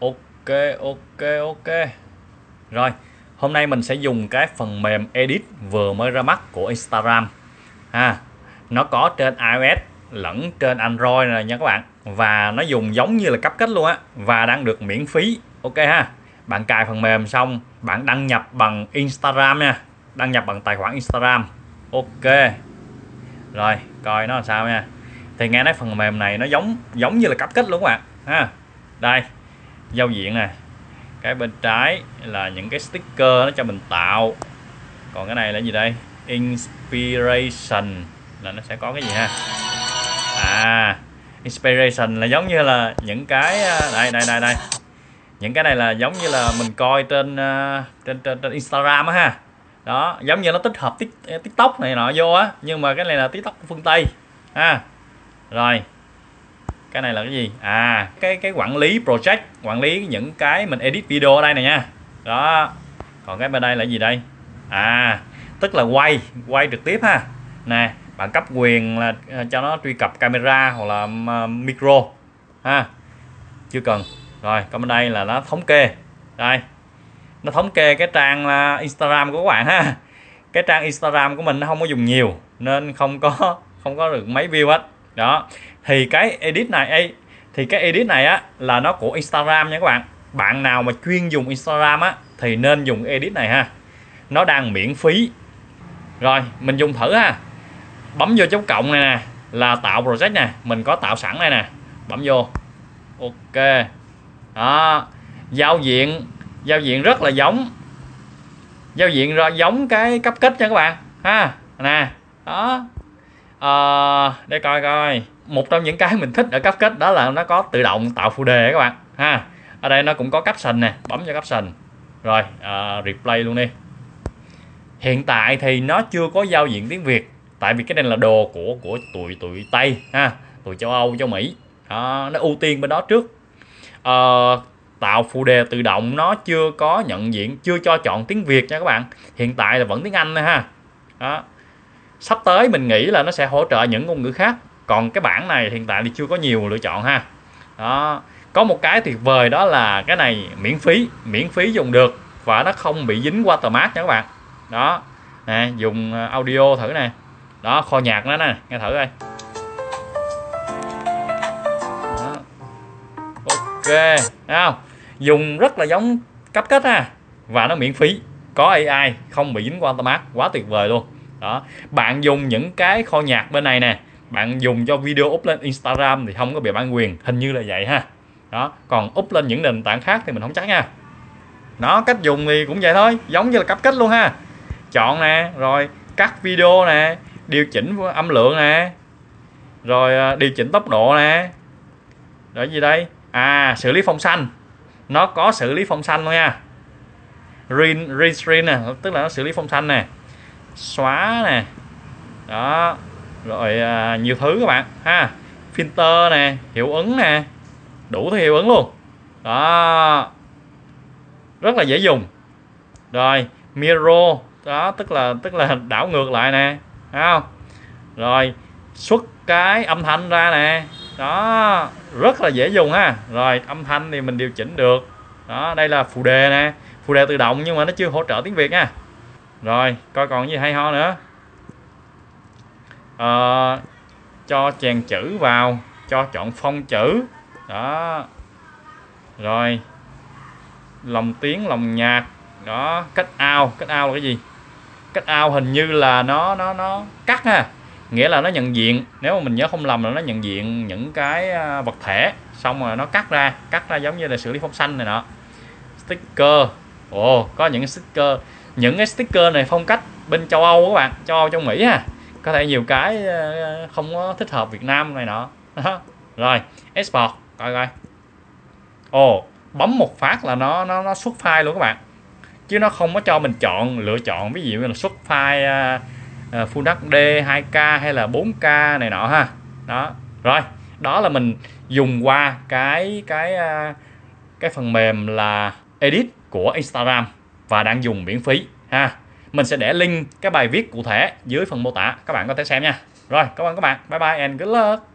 Ok, ok, ok. Rồi, hôm nay mình sẽ dùng cái phần mềm edit vừa mới ra mắt của Instagram. Nó có trên iOS lẫn trên Android này nha các bạn. Và nó dùng giống như là cáp kết luôn á, và đang được miễn phí. Ok ha. Bạn cài phần mềm xong, bạn đăng nhập bằng Instagram nha. Đăng nhập bằng tài khoản Instagram. Ok. Rồi, coi nó làm sao nha. Thì nghe nói phần mềm này nó giống như là cáp kết luôn các bạn. Đây, giao diện nè. Cái bên trái là những cái sticker nó cho mình tạo. Còn cái này là gì đây? Inspiration là nó sẽ có cái gì ha? Inspiration là giống như là những cái đây. Những cái này là giống như là mình coi trên trên Instagram á ha. Đó, giống như nó tích hợp TikTok này nọ vô á, nhưng mà cái này là TikTok của phương Tây ha. Rồi. Cái này là cái gì? Cái quản lý project, quản lý những cái mình edit video ở đây này nha. Đó. Còn cái bên đây là gì đây? Tức là quay trực tiếp ha. Nè, bạn cấp quyền là cho nó truy cập camera hoặc là micro ha. Chưa cần. Rồi, còn bên đây là nó thống kê. Đây. Nó thống kê cái trang Instagram của các bạn ha. Cái trang Instagram của mình nó không có dùng nhiều nên không có được mấy view hết. Đó. Thì cái edit này á là nó của Instagram nha các bạn. Bạn nào mà chuyên dùng Instagram á thì nên dùng edit này ha. Nó đang miễn phí. Rồi, mình dùng thử ha. Bấm vô dấu cộng này nè là tạo project nè, mình có tạo sẵn đây nè. Bấm vô. Ok. Đó, giao diện rất là giống. Giao diện ra giống cái cáp kết nha các bạn ha. Nè, đó. Để coi một trong những cái mình thích ở cáp kết đó là nó có tự động tạo phụ đề các bạn ha. Ở đây nó cũng có caption nè, bấm cho caption. Rồi, replay luôn đi. Hiện tại thì nó chưa có giao diện tiếng Việt, tại vì cái này là đồ của tụi Tây ha, tụi châu Âu, châu Mỹ. Đó, nó ưu tiên bên đó trước. Tạo phụ đề tự động nó chưa có nhận diện, chưa cho chọn tiếng Việt nha các bạn. Hiện tại là vẫn tiếng Anh thôi ha. Đó. Sắp tới mình nghĩ là nó sẽ hỗ trợ những ngôn ngữ khác. Còn cái bản này hiện tại thì chưa có nhiều lựa chọn ha. Đó. Có một cái tuyệt vời đó là cái này miễn phí dùng được và nó không bị dính watermark nha các bạn. Đó. Nè, dùng audio thử nè. Đó, kho nhạc nó nè, nghe thử coi. Đó. Ok, thấy không? Dùng rất là giống cáp kết ha. Và nó miễn phí, có AI, không bị dính watermark, quá tuyệt vời luôn. Đó, bạn dùng những cái kho nhạc bên này nè, bạn dùng cho video up lên Instagram thì không có bị bản quyền, hình như là vậy ha. Đó, còn up lên những nền tảng khác thì mình không chắc nha. Đó, cách dùng thì cũng vậy thôi, giống như là cáp kết luôn ha. Chọn nè, rồi cắt video nè, điều chỉnh âm lượng nè, rồi điều chỉnh tốc độ nè. Rồi gì đây? Xử lý phông xanh. Nó có xử lý phông xanh luôn nha. Rescreen nè, tức là nó xử lý phông xanh nè, xóa nè. Đó. Rồi nhiều thứ các bạn ha. Filter nè, hiệu ứng nè, đủ thứ hiệu ứng luôn. Đó. Rất là dễ dùng. Rồi, mirror, đó tức là đảo ngược lại nè, thấy không? Rồi, xuất cái âm thanh ra nè. Đó, rất là dễ dùng ha. Rồi, âm thanh thì mình điều chỉnh được. Đó, đây là phụ đề nè, phụ đề tự động nhưng mà nó chưa hỗ trợ tiếng Việt nha. Rồi, coi còn gì hay ho nữa. Cho chèn chữ vào, cho chọn phông chữ. Đó. Rồi, lồng tiếng, lồng nhạc. Đó, cách out là cái gì? Cách out hình như là nó cắt ha. Nghĩa là nó nhận diện, nếu mà mình nhớ không lầm là nó nhận diện những cái vật thể, xong rồi nó cắt ra giống như là xử lý phông xanh này nọ. Sticker. Có những sticker. Những cái sticker này phong cách bên châu Âu các bạn, châu Âu, châu Mỹ ha. Có thể nhiều cái không có thích hợp Việt Nam này nọ. Rồi, export coi. Bấm một phát là nó xuất file luôn các bạn. Chứ nó không có cho mình lựa chọn ví dụ như là xuất file Full HD 2K hay là 4K này nọ ha. Đó. Rồi, đó là mình dùng qua cái phần mềm là edit của Instagram và đang dùng miễn phí ha. Mình sẽ để link cái bài viết cụ thể dưới phần mô tả, các bạn có thể xem nha. Rồi, cảm ơn các bạn. Bye bye and good luck.